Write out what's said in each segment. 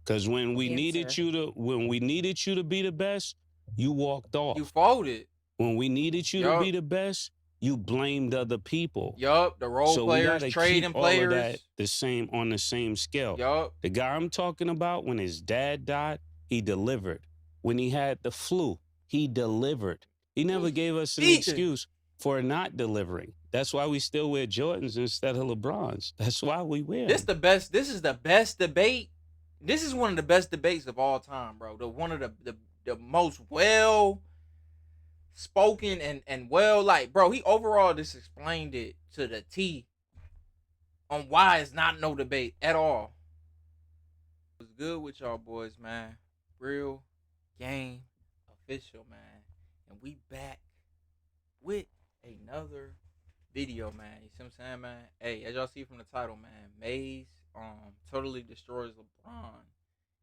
Because when we needed Answer. you to be the best, you walked You off. folded. When we needed you to be the best, you blamed other people. Yup. The role So we players, gotta trading keep all of that players. on the same scale. Yup. The guy I'm talking about, when his dad died, he delivered. When he had the flu, he delivered. He never gave us an excuse for not delivering. That's why we still wear Jordans instead of LeBrons. That's why we wear This them. This is the best debate. This is one of the best debates of all time, bro. One of the most well spoken and well, like, bro, he overall just explained it to the T on why it's not no debate at all. What's good with y'all boys, man? Real Game Official, man. And we back with another video, man. You see what I'm saying, man? Hey, as y'all see from the title, man, Mase totally destroys LeBron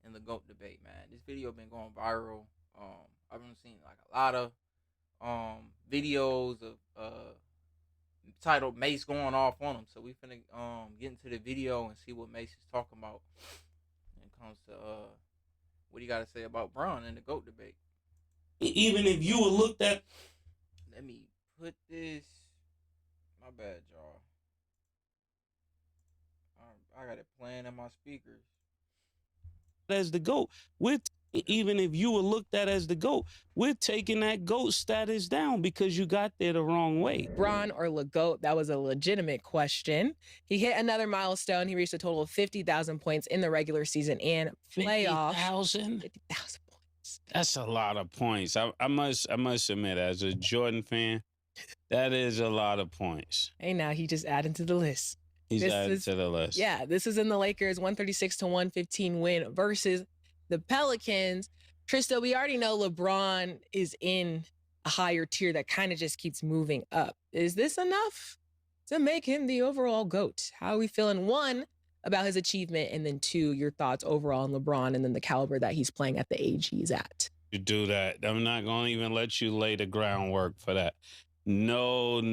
in the GOAT debate, man. This video been going viral. I've been seeing like a lot of videos of titled Mase going off on him. So we finna get into the video and see what Mase is talking about when it comes to what you gotta say about Bron in the GOAT debate. Even if you were looked at, let me put this. My bad, y'all. I got it playing in my speakers. As the GOAT, even if you were looked at as the GOAT, we're taking that GOAT status down because you got there the wrong way. Bron or LeGoat? That was a legitimate question. He hit another milestone. He reached a total of 50,000 points in the regular season and playoffs. 50,000? 50,000 points. That's a lot of points. I must admit, as a Jordan fan, that is a lot of points. Hey, now he just added to the list. He's added to the list. Yeah, this is in the Lakers 136-115 win versus the Pelicans. Tristo, we already know LeBron is in a higher tier that kind of just keeps moving up. Is this enough to make him the overall GOAT? How are we feeling? One, about his achievement, and then two, your thoughts overall on LeBron and then the caliber that he's playing at the age he's at. You do that. I'm not going to even let you lay the groundwork for that. No.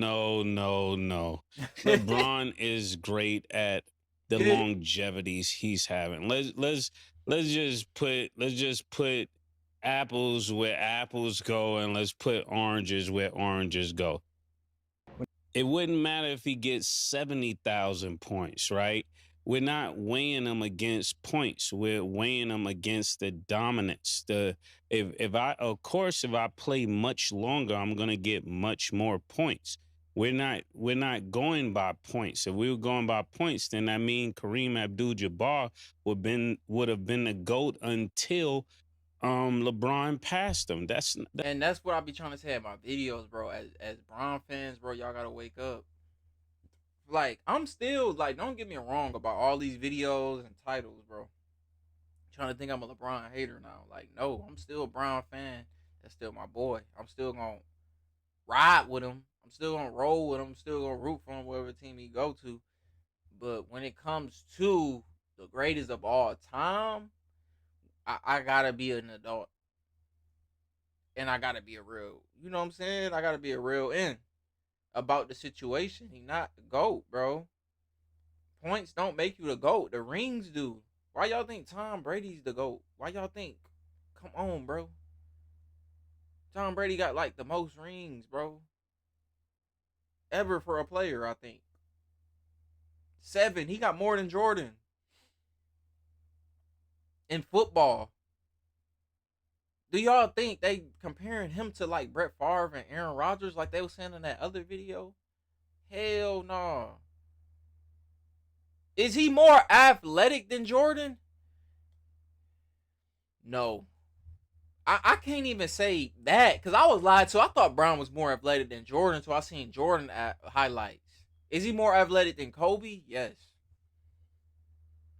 LeBron is great at the longevities he's having. Let's just put apples where apples go, and let's put oranges where oranges go. It wouldn't matter if he gets 70,000 points, right? We're not weighing them against points. We're weighing them against the dominance. If I play much longer, I'm gonna get much more points. We're not going by points. If we were going by points, then that means Kareem Abdul-Jabbar would have been the GOAT until LeBron passed him. And that's what I be trying to say in my videos, bro. As Bron fans, bro, y'all gotta wake up. Like, I'm still, like, don't get me wrong about all these videos and titles, bro. Trying to think I'm a LeBron hater now. Like, no, I'm still a Bron fan. That's still my boy. I'm still gonna ride with him. I'm still gonna roll with him. I'm still gonna root for him wherever team he go to. But when it comes to the greatest of all time, I gotta be an adult. And I gotta be a real, you know what I'm saying? I gotta be a real in about the situation. He not the GOAT, bro. Points don't make you the GOAT. The rings do. Why y'all think Tom Brady's the GOAT? Why y'all think? Come on, bro. Tom Brady got like the most rings, bro. Ever for a player, I think. 7. He got more than Jordan. In football. Do y'all think they comparing him to like Brett Favre and Aaron Rodgers like they were saying in that other video? Hell no. Is he more athletic than Jordan? No. I can't even say that because I was lied to. I thought Brown was more athletic than Jordan until I seen Jordan highlights. Is he more athletic than Kobe? Yes.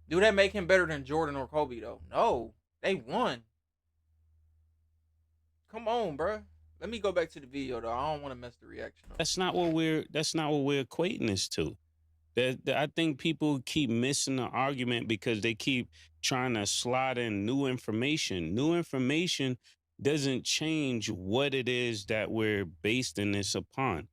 Do that make him better than Jordan or Kobe though? No. They won. Come on, bro. Let me go back to the video though. I don't want to mess the reaction up. That's not what we're equating this to. I think people keep missing the argument because they keep trying to slide in new information. New information doesn't change what it is that we're basing this upon.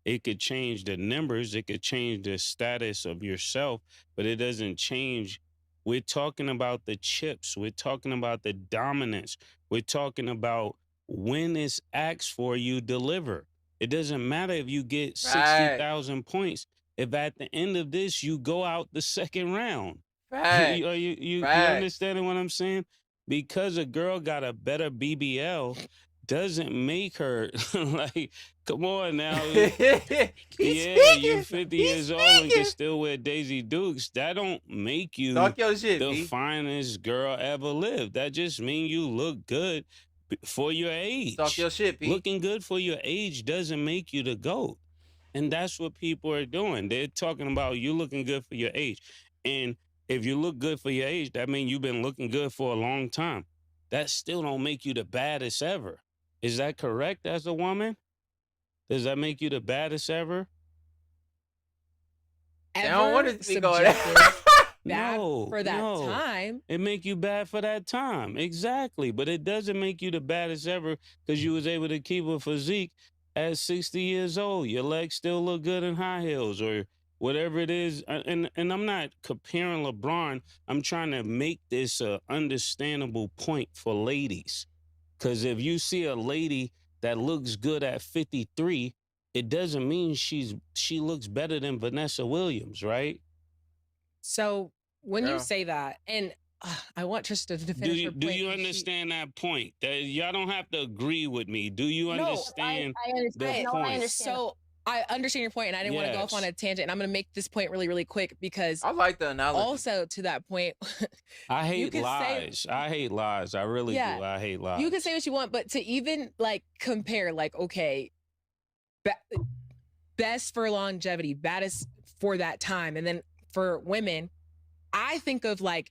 It could change the numbers, it could change the status of yourself, but it doesn't change We're talking about the chips. We're talking about the dominance. We're talking about when it's asked for, you deliver. It doesn't matter if you get Fact. 60,000 points. If at the end of this you go out the second round, Fact. you understanding what I'm saying? Because a girl got a better BBL doesn't make her like, come on now. Yeah, you're 50 years old and can still wear Daisy Dukes. That don't make you Talk your shit, the B. finest girl ever lived. That just means you look good for your age. Talk your shit, P. Looking good for your age doesn't make you the GOAT. And that's what people are doing. They're talking about you looking good for your age. And if you look good for your age, that means you've been looking good for a long time. That still don't make you the baddest ever. Is that correct as a woman? Does that make you the baddest ever? They don't want it to be going. Bad for that time. It make you bad for that time. Exactly. But it doesn't make you the baddest ever because you was able to keep a physique at 60 years old. Your legs still look good in high heels or whatever it is. And I'm not comparing LeBron. I'm trying to make this a understandable point for ladies. Because if you see a lady that looks good at 53, it doesn't mean she looks better than Vanessa Williams, right? So when you say that, and I want Tristan to finish her point. Do you understand that point? That y'all don't have to agree with me. Do you understand I understand. the point? I understand. So I understand your point, and I didn't want to go off on a tangent. And I'm going to make this point really, really quick because I like the analogy. Also, to that point, I hate lies. I hate lies. I really do. I hate lies. You can say what you want, but to even like compare, like, okay, best for longevity, baddest for that time, and then for women, I think of like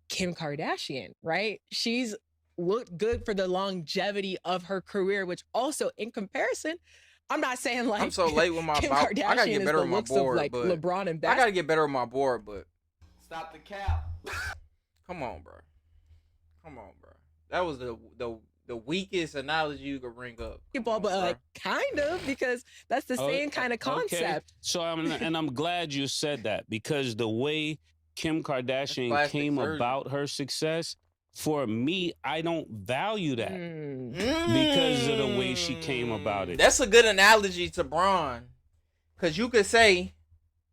Kim Kardashian, right? She's looked good for the longevity of her career, which also in comparison, I'm not saying like I'm so late with my Kim board. Kardashian I gotta get better with my board, like but LeBron and I gotta get better with my board, but stop the cap. Come on, bro. That was the weakest analogy you could bring up. But like kind of, because that's the same kind of concept. Okay. So I'm glad you said that, because the way Kim Kardashian came about her success, for me, I don't value that because of the way she came about it. That's a good analogy to Bron, because you could say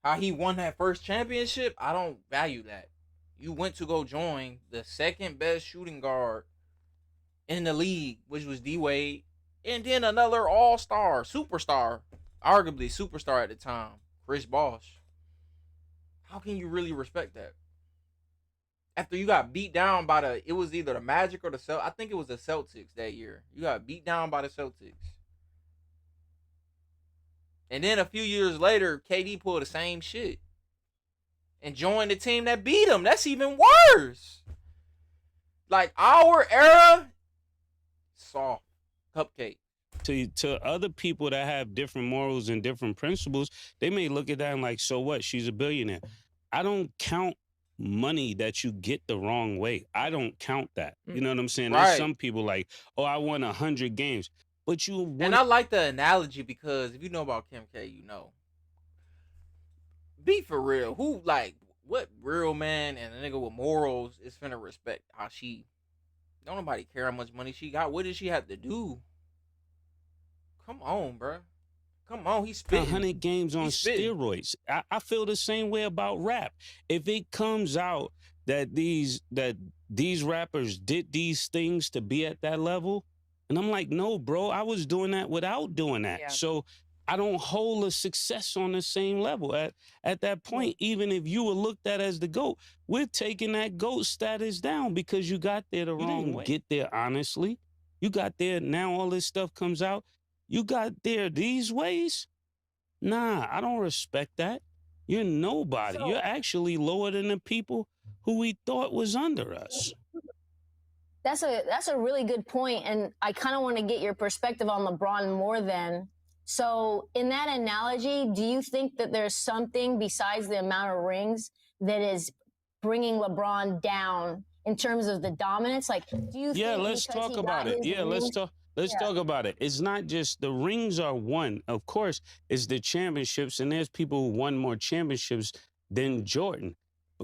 how he won that first championship. I don't value that. You went to go join the second best shooting guard in the league, which was D-Wade, and then another all-star, superstar, arguably superstar at the time, Chris Bosh. How can you really respect that? After you got beat down by it was either the Magic or the I think it was the Celtics that year. You got beat down by the Celtics. And then a few years later, KD pulled the same shit and joined the team that beat him. That's even worse. Like, our era, soft, cupcake. To other people that have different morals and different principles, they may look at that and like, so what? She's a billionaire. I don't count money that you get the wrong way. I don't count that. You know what I'm saying? Right. There's some people like, oh, I won 100 games. But you won. And I like the analogy because if you know about Kim K, you know. Be for real. What real man and a nigga with morals is finna respect how she, don't nobody care how much money she got. What did she have to do? Come on, bro. Come on, he's spitting. 100 games on steroids. I feel the same way about rap. If it comes out that these rappers did these things to be at that level, and I'm like, no, bro, I was doing that without doing that. Yeah. So I don't hold a success on the same level at that point. Even if you were looked at as the GOAT, we're taking that GOAT status down because you got there the wrong way. Get there honestly. You got there, now all this stuff comes out. You got there these ways? Nah, I don't respect that. You're nobody. You're actually lower than the people who we thought was under us. That's a really good point, and I kind of want to get your perspective on LeBron more than. So in that analogy, do you think that there's something besides the amount of rings that is bringing LeBron down in terms of the dominance? Like, do you think let's talk about it. Yeah, let's talk. Let's talk about it. It's not just the rings are won. Of course, it's the championships, and there's people who won more championships than Jordan.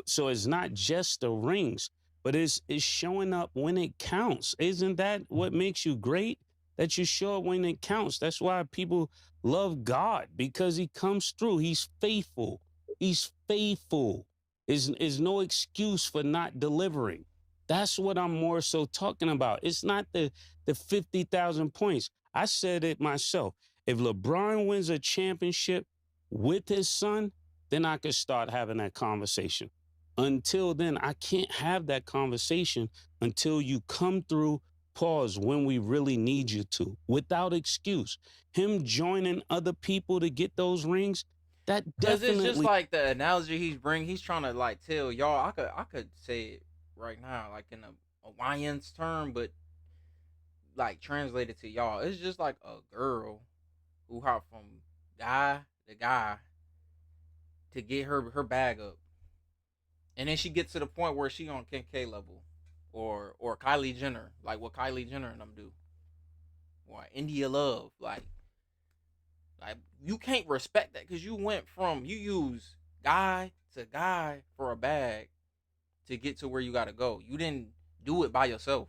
So it's not just the rings, but it's showing up when it counts. Isn't that what makes you great? That you show up when it counts. That's why people love God, because he comes through. He's faithful. He's faithful. Is no excuse for not delivering. That's what I'm more so talking about. It's not the 50,000 points. I said it myself. If LeBron wins a championship with his son, then I could start having that conversation. Until then, I can't have that conversation until you come through, pause, when we really need you to, without excuse. Him joining other people to get those rings, that Cause it's just definitely like the analogy he's bringing. He's trying to like tell y'all. I could say it right now, like in a Hawaiian's term, but like translated to y'all, it's just like a girl who hop from guy to guy to get her bag up, and then she gets to the point where she on Kim K level, or Kylie Jenner, like what Kylie Jenner and them do, or India Love, like you can't respect that because you went from you use guy to guy for a bag to get to where you got to go. You didn't do it by yourself.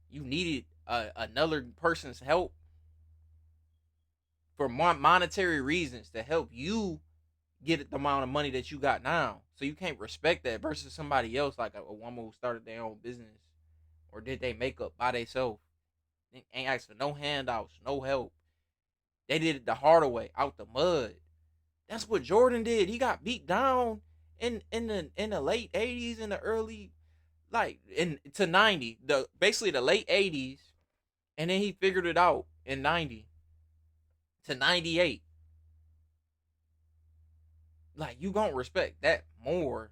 You needed another person's help for monetary reasons to help you get the amount of money that you got now. So you can't respect that versus somebody else, like a woman who started their own business or did they makeup by themselves. Ain't asked for no handouts, no help. They did it the harder way, out the mud. That's what Jordan did. He got beat down in the late 80s and the early to 90. Basically the late 80s, and then he figured it out in 90 to 98. Like, you gonna respect that more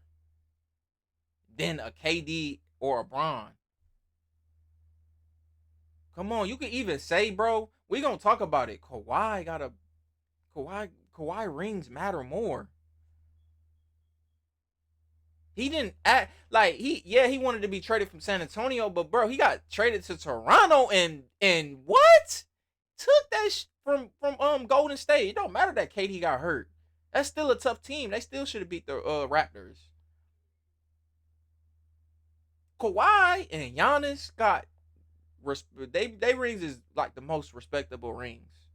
than a KD or a Bron. Come on, you can even say, bro, we gonna talk about it. Kawhi rings matter more. He didn't act like he wanted to be traded from San Antonio, but bro, he got traded to Toronto and what? Took that from Golden State. It don't matter that KD got hurt. That's still a tough team. They still should have beat the Raptors. Kawhi and Giannis got they rings is like the most respectable rings.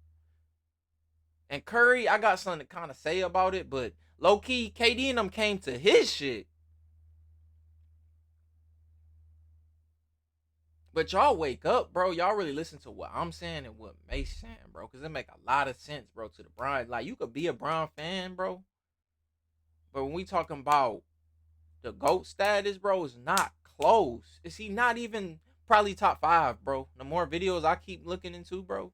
And Curry, I got something to kind of say about it, but low key, KD and them came to his shit. But y'all wake up, bro. Y'all really listen to what I'm saying and what Mase saying, bro. Because it make a lot of sense, bro, to the Bron. Like, you could be a Bron fan, bro. But when we talking about the GOAT status, bro, is not close. Is he not even probably top 5, bro? The more videos I keep looking into, bro,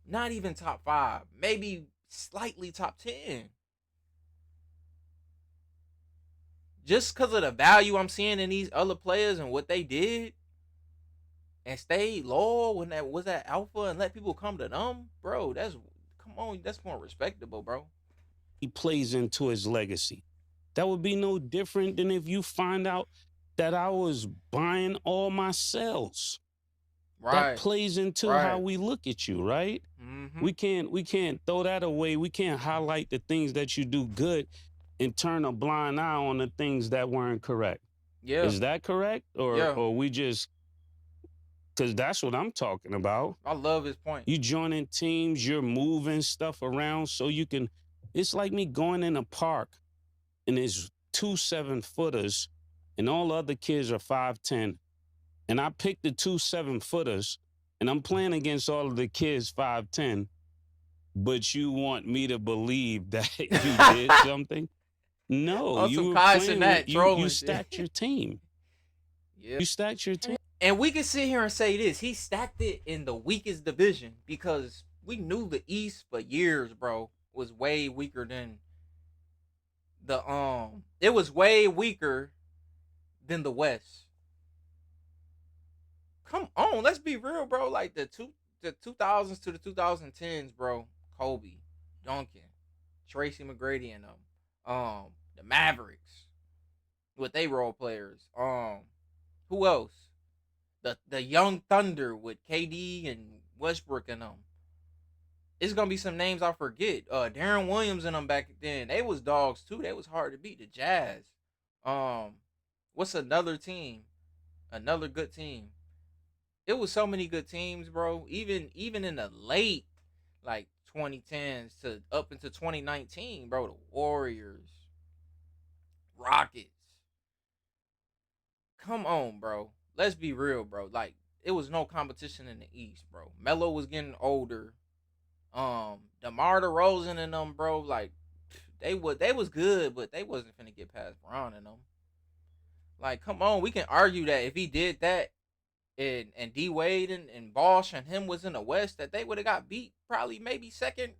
not even top 5. Maybe slightly top 10. Just because of the value I'm seeing in these other players and what they did and stayed loyal when that was that alpha and let people come to them, bro, that's more respectable, bro. he plays into his legacy. That would be no different than if you find out that I was buying all my cells. Right. That plays into how we look at you, right? Mm-hmm. We can't throw that away. We can't highlight the things that you do good and turn a blind eye on the things that weren't correct. Yeah. Is that correct? Or we just, because that's what I'm talking about. I love his point. You joining teams, you're moving stuff around so you can, it's like me going in a park and there's 2 7-footers and all the other kids are 5'10". And I picked the 2 7-footers and I'm playing against all of the kids 5'10", but you want me to believe that you did something? No, you you stacked your team. Yeah. You stacked your team. And we can sit here and say this. He stacked it in the weakest division because we knew the East for years, bro, was way weaker than it was way weaker than the West. Come on, let's be real, bro. Like the 2000s to the 2010s, bro. Kobe, Duncan, Tracy McGrady and them. The Mavericks with they role players. Who else? The Young Thunder with KD and Westbrook and them. It's gonna be some names I forget. Darren Williams and them back then. They was dogs too. They was hard to beat. The Jazz. What's another team? Another good team. It was so many good teams, bro. Even in the late like 2010s to up into 2019, bro. The Warriors, Rockets. Come on, bro. Let's be real, bro. Like it was no competition in the East, bro. Melo was getting older. DeMar DeRozan and them, bro. Like they was good, but they wasn't finna get past Brown and them. Like, come on, we can argue that if he did that and D Wade and Bosch and him was in the West, that they would have got beat probably maybe second.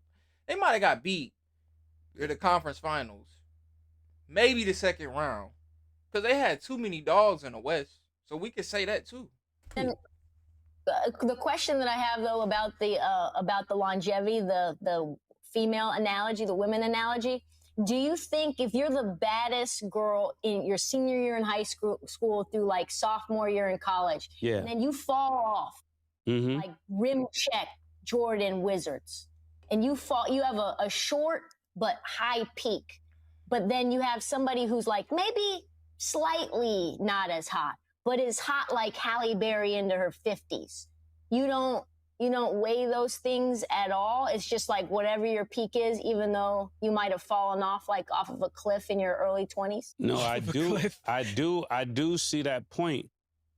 They might have got beat in the conference finals, maybe the second round, because they had too many dogs in the West. So we could say that too. And the question that I have though about the longevity, the female analogy, the women analogy. Do you think if you're the baddest girl in your senior year in high school through like sophomore year in college, Yeah. and then you fall off, like rim check Jordan Wizards, and you have a short but high peak, but then you have somebody who's like maybe slightly not as hot, but is hot like Halle Berry into her 50s. You don't weigh those things at all. It's just like whatever your peak is, even though you might have fallen off of a cliff in your early 20s. No, I do see that point,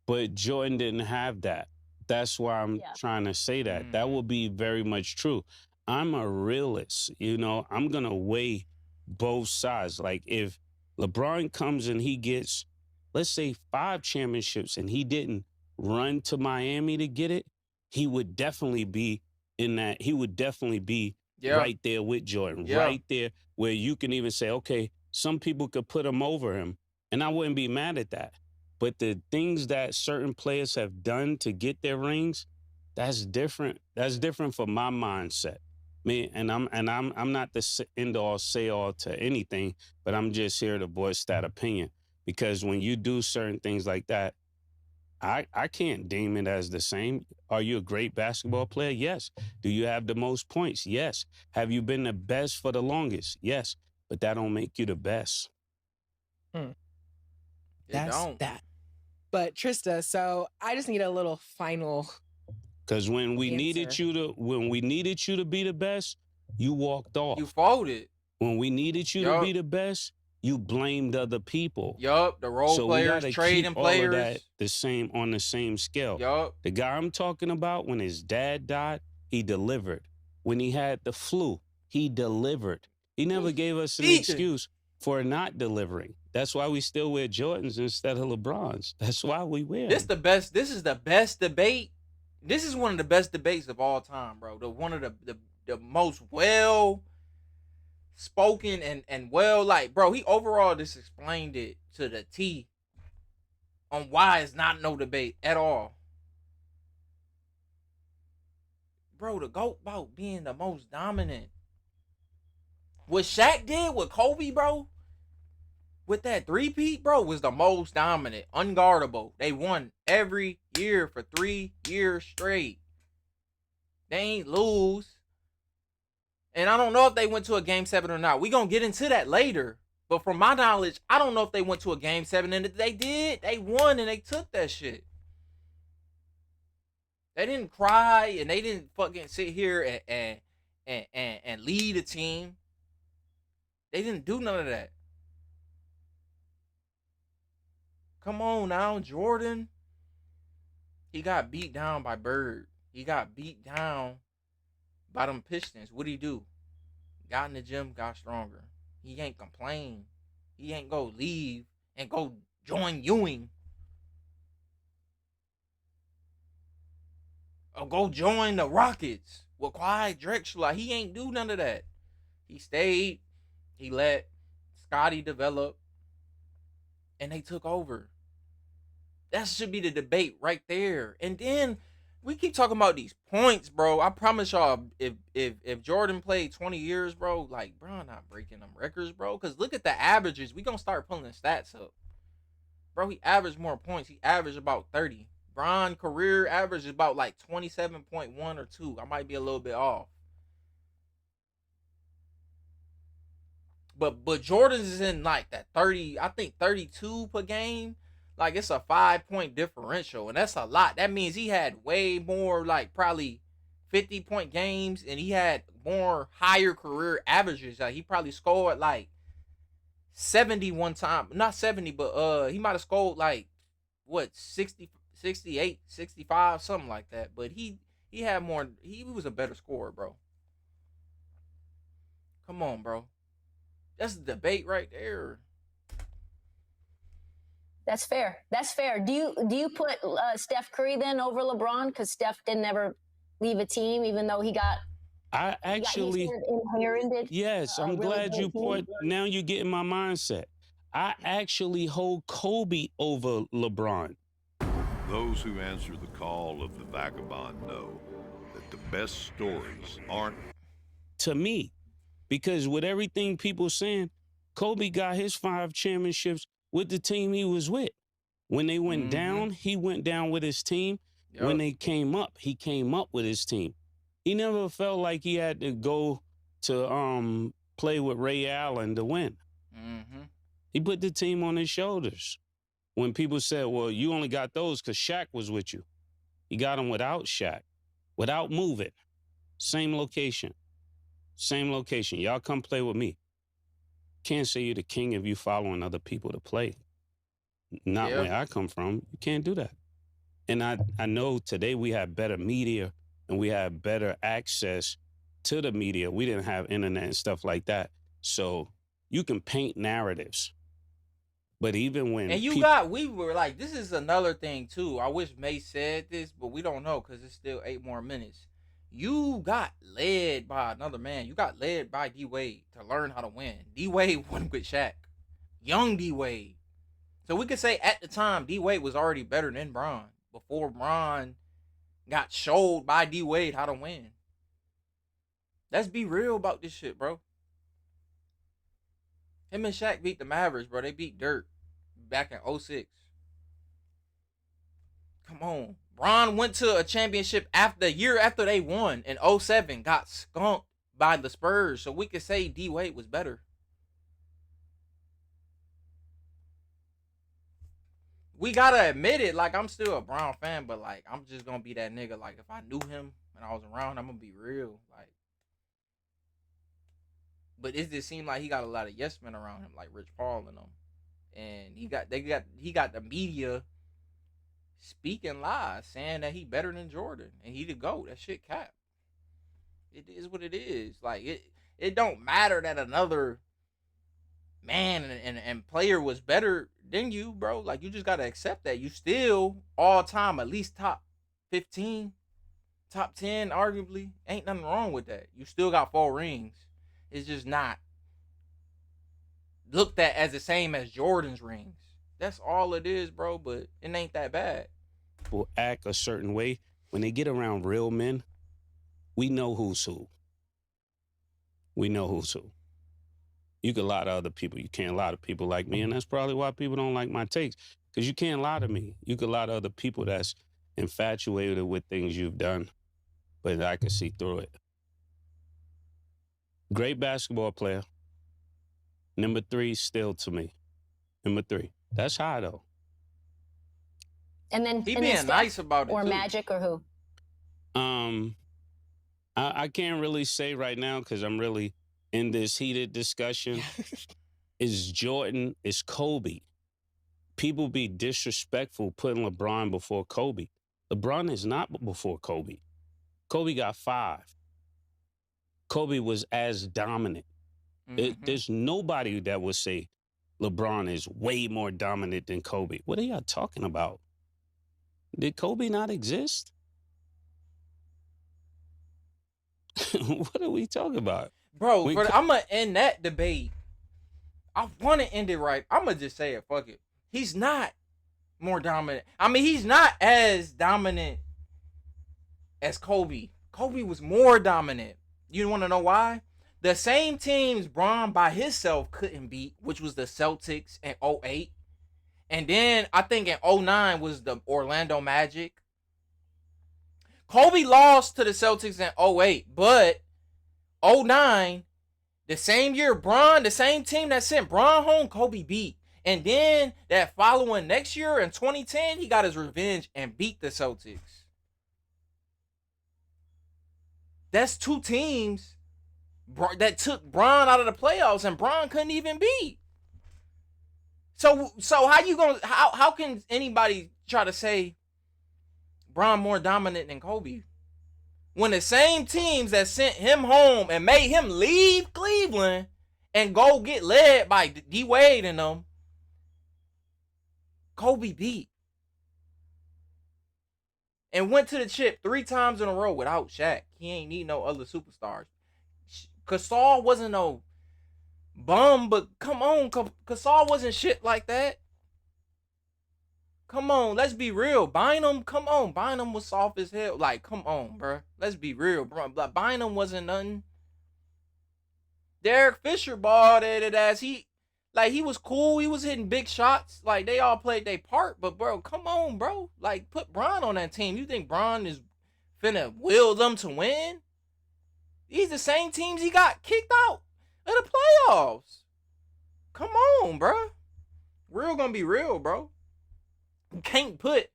but Jordan didn't have that. That's why I'm trying to say that. That will be very much true. I'm a realist, I'm going to weigh both sides. Like if LeBron comes and he gets, let's say 5 championships and he didn't run to Miami to get it, he would definitely be in that. He would definitely be right there with Jordan, right there where you can even say, okay, some people could put him over him, and I wouldn't be mad at that. But the things that certain players have done to get their rings, that's different. That's different for my mindset. And I'm not the end all say all to anything, but I'm just here to voice that opinion, because when you do certain things like that, I can't deem it as the same. Are you a great basketball player? Yes. Do you have the most points? Yes. Have you been the best for the longest? Yes. But that don't make you the best. That's that. But Trista, so I just need a little final. Because when we needed you to be the best, you walked off. You folded. When we needed you to be the best, you blamed other people. Yup, the role players, trading players. All of that on the same scale. Yup. The guy I'm talking about, when his dad died, he delivered. When he had the flu, he delivered. He never gave us an excuse for not delivering. That's why we still wear Jordans instead of LeBrons. That's why we wear This is the best debate. This is one of the best debates of all time, bro. One of the most well spoken and well, like, bro, he overall just explained it to the T on why it's not no debate at all. Bro, the GOAT about being the most dominant. What Shaq did with Kobe, bro, with that 3-peat, bro, was the most dominant, unguardable. They won every year for 3 years straight. They ain't lose. And I don't know if they went to a game 7 or not. We gonna get into that later. But from my knowledge, I don't know if they went to a game 7. And if they did, they won and they took that shit. They didn't cry and they didn't fucking sit here and lead a team. They didn't do none of that. Come on now, Jordan. He got beat down by Bird. He got beat down by them Pistons. What'd he do? Got in the gym, got stronger. He ain't complain. He ain't go leave and go join Ewing. Or go join the Rockets with Clyde Drexler. He ain't do none of that. He stayed. He let Scotty develop. And they took over. That should be the debate right there. And then we keep talking about these points, bro. I promise y'all, if Jordan played 20 years, bro, like, bro, I'm not breaking them records, bro. Because look at the averages. We gonna start pulling the stats up. Bro, he averaged more points. He averaged about 30. Bron career average is about like 27.1 or 2. I might be a little bit off. But Jordan's is in like that 30, I think 32 per game. Like it's a 5-point differential, and that's a lot. That means he had way more, like probably 50-point games, and he had more higher career averages. Like he probably scored like 70 one time. Not 70, but he might have scored like what 60, 68, 65, something like that. But he had more. He was a better scorer, bro. Come on, bro. That's a debate right there. That's fair. That's fair. Do you put Steph Curry then over LeBron? Because Steph didn't ever leave a team, even though he got. I actually inherited. Yes, I'm really glad you great put. Now you get in my mindset. I actually hold Kobe over LeBron. Those who answer the call of the vagabond know that the best stories aren't. To me, because with everything people saying, Kobe got his 5 championships with the team he was with. When they went down, he went down with his team. Yep. When they came up, he came up with his team. He never felt like he had to go to play with Ray Allen to win. He put the team on his shoulders. When people said, well, you only got those because Shaq was with you. He got them without Shaq, without moving. Same location. Same location. Y'all come play with me. Can't say you're the king if you following other people to play. Not where I come from. You can't do that. And I know today we have better media and we have better access to the media. We didn't have internet and stuff like that. So you can paint narratives. But even when we were like, this is another thing too. I wish Mase said this, but we don't know because it's still 8 more minutes. You got led by another man. You got led by D-Wade to learn how to win. D-Wade won with Shaq. Young D-Wade. So we could say at the time, D-Wade was already better than Bron. Before Bron got showed by D-Wade how to win. Let's be real about this shit, bro. Him and Shaq beat the Mavericks, bro. They beat Dirk back in 06. Come on. Bron went to a championship the year after they won in 07, got skunked by the Spurs. So we could say D-Wade was better. We gotta admit it, like I'm still a Bron fan, but like I'm just gonna be that nigga. Like if I knew him and I was around, I'm gonna be real. Like, but it just seemed like he got a lot of yes men around him, like Rich Paul and them. And he got the media speaking lies, saying that he better than Jordan and he the GOAT. That shit cap. It is what it is. Like it don't matter that another man and player was better than you, bro. Like you just gotta accept that. You still all time at least top 15, top 10, arguably. Ain't nothing wrong with that. You still got 4 rings. It's just not looked at as the same as Jordan's rings. That's all it is, bro. But it ain't that bad. Will act a certain way when they get around real men. We know who's who. We know who's who. You can lie to other people. You can't lie to people like me, and that's probably why people don't like my takes. Because you can't lie to me. You can lie to other people that's infatuated with things you've done, but I can see through it. Great basketball player. Number 3 still to me. Number 3. That's high though. And then he being nice about it or too. Magic or who? I can't really say right now because I'm really in this heated discussion. Is Jordan, is Kobe. People be disrespectful putting LeBron before Kobe. LeBron is not before Kobe. Kobe got 5. Kobe was as dominant. There's nobody that would say LeBron is way more dominant than Kobe. What are y'all talking about? Did Kobe not exist? What are we talking about? Bro, I'm going to end that debate. I want to end it right. I'm going to just say it. Fuck it. He's not more dominant. I mean, he's not as dominant as Kobe. Kobe was more dominant. You want to know why? The same teams Bron by himself couldn't beat, which was the Celtics in 08. And then I think in 09 was the Orlando Magic. Kobe lost to the Celtics in 08, but 09, The same year, Bron, the same team that sent Bron home, Kobe beat. And then that following next year in 2010, he got his revenge and beat the Celtics. That's two teams that took Bron out of the playoffs, and Bron couldn't even beat. So how can anybody try to say Bron more dominant than Kobe when the same teams that sent him home and made him leave Cleveland and go get led by D Wade and them, Kobe beat and went to the chip 3 times in a row without Shaq. He ain't need no other superstars. Gasol wasn't no bum, but come on, Gasol wasn't shit like that. Come on, let's be real. Bynum, come on. Bynum was soft as hell. Like, come on, bro. Let's be real, bro. Bynum wasn't nothing. Derek Fisher balled at it as he was cool. He was hitting big shots. Like, they all played their part. But, bro, come on, bro. Like, put Bron on that team. You think Bron is finna will them to win? These the same teams he got kicked out of the playoffs. Come on, bro. Real gonna be real, bro. You can't put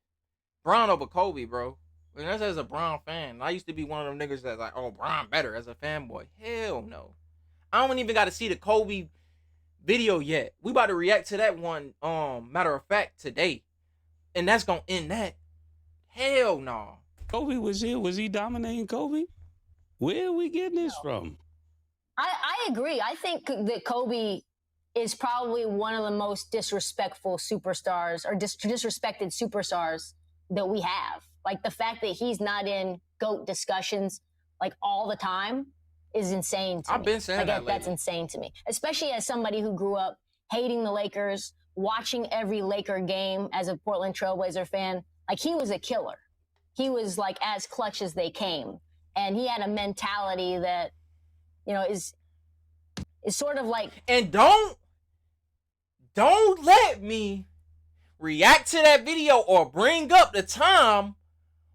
Bron over Kobe, bro. And that's as a Bron fan. I used to be one of them niggas that's like, oh, Bron better as a fanboy. Hell no. I don't even got to see the Kobe video yet. We about to react to that one, matter of fact, today. And that's gonna end that. Hell no. Kobe was here. Was he dominating Kobe? Where are we getting this from? I agree. I think that Kobe is probably one of the most disrespectful superstars or disrespected superstars that we have. Like, the fact that he's not in GOAT discussions like all the time is insane to me. I've been saying that that's insane to me, especially as somebody who grew up hating the Lakers, watching every Laker game as a Portland Trailblazer fan. Like, he was a killer. He was like as clutch as they came. And he had a mentality that, you know, is sort of like... And don't let me react to that video or bring up the time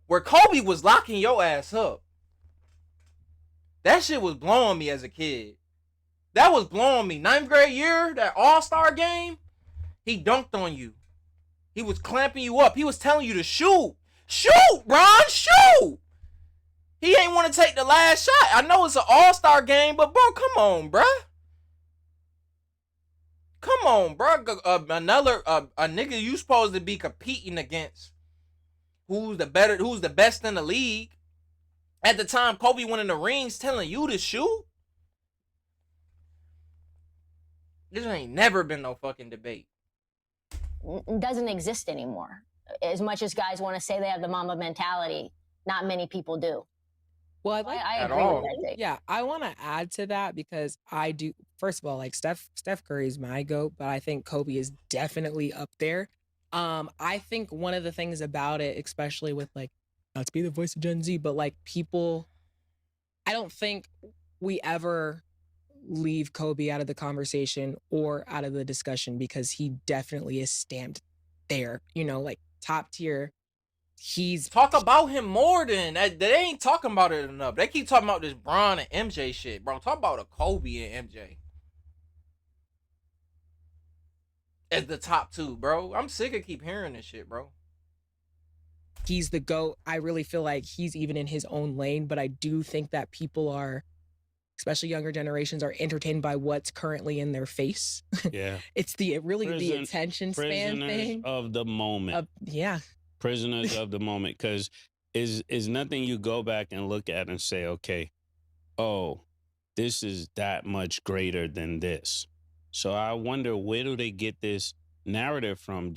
where Kobe was locking your ass up. That shit was blowing me as a kid. That was blowing me. 9th grade year, that All-Star game, he dunked on you. He was clamping you up. He was telling you to shoot. Shoot, Bron, shoot! He ain't want to take the last shot. I know it's an All-Star game, but, bro, come on, bruh. Come on, bro. A nigga you supposed to be competing against. Who's the best in the league? At the time, Kobe went in the rings telling you to shoot. This ain't never been no fucking debate. It doesn't exist anymore. As much as guys want to say they have the Mamba mentality, not many people do. Well, I agree with that take. Yeah, I want to add to that because I do. First of all, like Steph Curry is my GOAT, but I think Kobe is definitely up there. I think one of the things about it, especially with like, not to be the voice of Gen Z, but like people, I don't think we ever leave Kobe out of the conversation or out of the discussion because he definitely is stamped there, you know, like top tier. He's talk about him more than that. They ain't talking about it enough. They keep talking about this Bron and MJ shit, bro. Talk about a Kobe and MJ as the top two, bro. I'm sick of keep hearing this shit, bro. He's the GOAT. I really feel like he's even in his own lane, but I do think that people are, especially younger generations, are entertained by what's currently in their face. Yeah. It's the attention span thing. Of the moment. Yeah. Prisoners of the moment. Because is nothing you go back and look at and say, okay, oh, this is that much greater than this. So I wonder, where do they get this narrative from?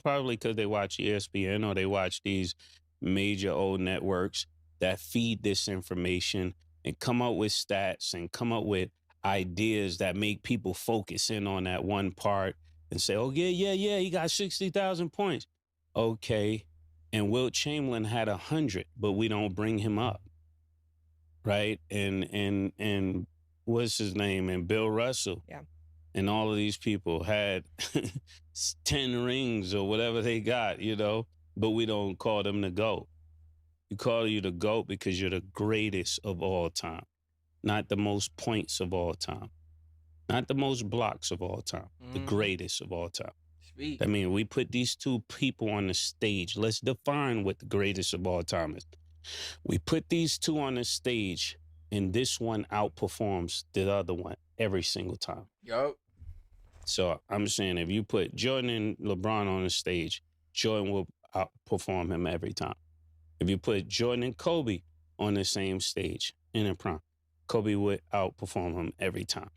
Probably because they watch ESPN or they watch these major old networks that feed this information and come up with stats and come up with ideas that make people focus in on that one part and say, oh, yeah, he got 60,000 points. Okay. And Wilt Chamberlain had 100, but we don't bring him up. Right? And what's his name? And Bill Russell. Yeah. And all of these people had 10 rings or whatever they got, you know, but we don't call them the GOAT. We call you the GOAT because you're the greatest of all time. not the most points of all time, not the most blocks of all time, the greatest of all time. Speak. I mean, we put these two people on the stage. Let's define what the greatest of all time is. We put these two on the stage, and this one outperforms the other one every single time. Yup. So I'm saying if you put Jordan and LeBron on the stage, Jordan will outperform him every time. If you put Jordan and Kobe on the same stage in a prime, Kobe would outperform him every time.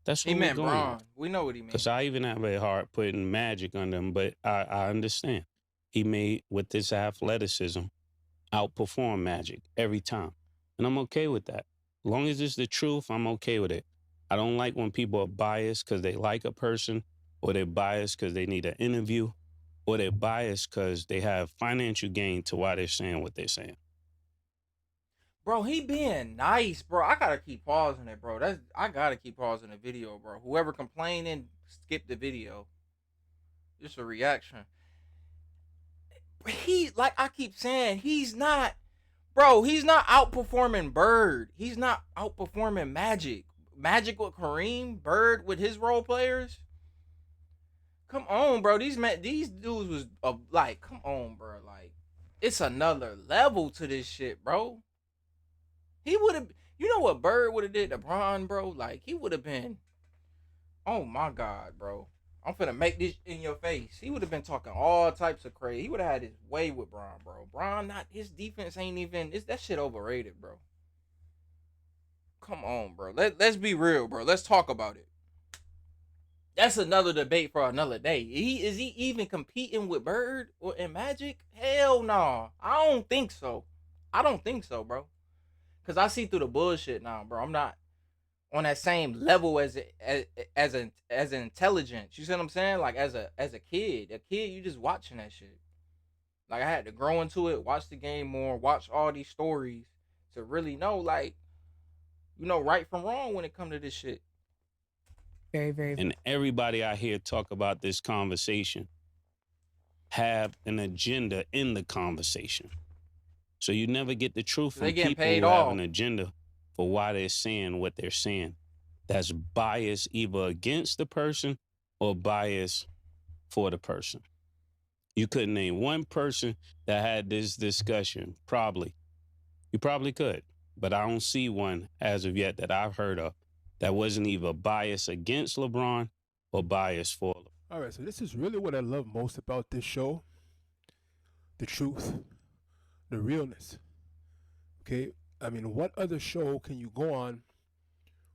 That's what He meant we're going Bron. with. We know what he meant. Because I even have a hard putting Magic under him, but I understand. He made, with this athleticism, outperform Magic every time. And I'm okay with that. As long as it's the truth, I'm okay with it. I don't like when people are biased because they like a person, or they're biased because they need an interview, or they're biased because they have financial gain to why they're saying what they're saying. Bro, he being nice, bro. I gotta keep pausing it, bro. I gotta keep pausing the video, bro. Whoever complaining, skip the video. Just a reaction. He, like I keep saying, he's not outperforming Bird. He's not outperforming Magic. Magic with Kareem, Bird with his role players. Come on, bro. These dudes was like, come on, bro. Like, it's another level to this shit, bro. He would have, you know what Bird would have did to Bron, bro? Like, he would have been, oh my God, bro. I'm finna make this in your face. He would have been talking all types of crazy. He would have had his way with Bron, bro. Bron, his defense ain't even, that shit overrated, bro. Come on, bro. Let's be real, bro. Let's talk about it. That's another debate for another day. Is he even competing with Bird or in Magic? Hell no. I don't think so. Bro. Cause I see through the bullshit now, bro. I'm not on that same level as intelligence. You see what I'm saying? Like as a kid, you just watching that shit. Like I had to grow into it, watch the game more, watch all these stories to really know, like, you know, right from wrong when it comes to this shit. Very, very. And everybody out here talk about this conversation have an agenda in the conversation. So you never get the truth from people who have an agenda for why they're saying what they're saying. That's bias either against the person or bias for the person. You couldn't name one person that had this discussion, probably. You probably could, but I don't see one as of yet that I've heard of that wasn't either bias against LeBron or bias for LeBron. All right, so this is really what I love most about this show. The truth. The realness. Okay? I mean, what other show can you go on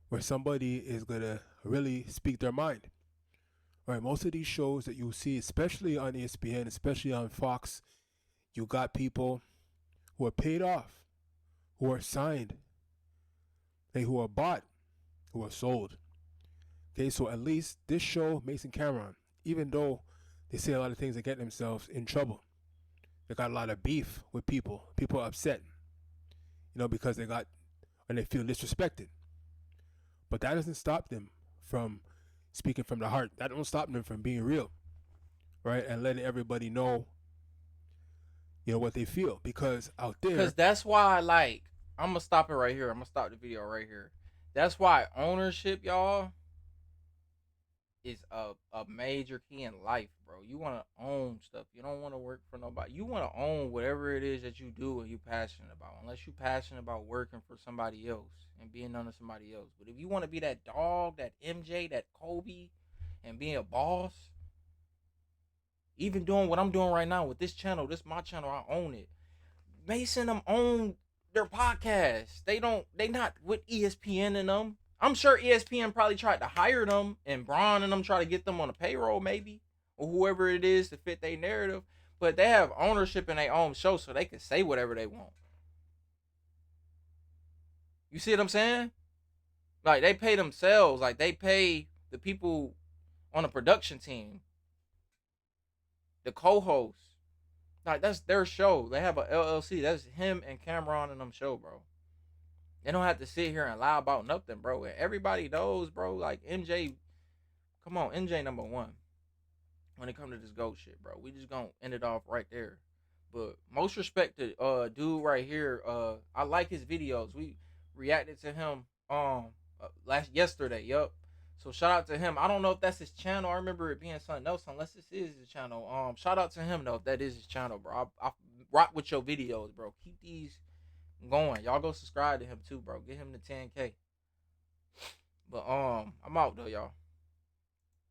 where somebody is going to really speak their mind? All right, most of these shows that you see, especially on ESPN, especially on Fox, you got people who are paid off, who are signed, who are bought, who are sold. Okay, so at least this show, Mase and Cameron, even though they say a lot of things that get themselves in trouble, they got a lot of beef with people. People are upset, you know, because they feel disrespected. But that doesn't stop them from speaking from the heart. That don't stop them from being real, right? And letting everybody know, you know, what they feel. Because out there... Because that's why, like, I'm going to stop it right here. I'm going to stop the video right here. That's why ownership, y'all, is a major key in life, bro. You want to own stuff. You don't want to work for nobody. You want to own whatever it is that you do and you're passionate about. Unless you're passionate about working for somebody else and being under somebody else. But if you want to be that dog, that MJ, that Kobe, and being a boss, even doing what I'm doing right now with this channel, this is my channel, I own it. Mason them own their podcast. They not with ESPN and them. I'm sure ESPN probably tried to hire them and Bron and them try to get them on a payroll maybe, or whoever it is to fit their narrative. But they have ownership in their own show, so they can say whatever they want. You see what I'm saying? Like, they pay themselves. Like, they pay the people on the production team, the co-hosts. Like, that's their show. They have a LLC. That's him and Cameron and them show, bro. They don't have to sit here and lie about nothing, bro. And everybody knows, bro, like MJ, come on, MJ number one. When it comes to this GOAT shit, bro. We just gonna end it off right there. But most respect to dude right here. I like his videos. reacted to him yesterday. Yup. So shout out to him. I don't know if that's his channel. I remember it being something else, unless this is his channel. Shout out to him though if that is his channel, bro. I rock with your videos, bro. Keep these going. Y'all go subscribe to him too, bro. Get him to 10K. But I'm out though, y'all.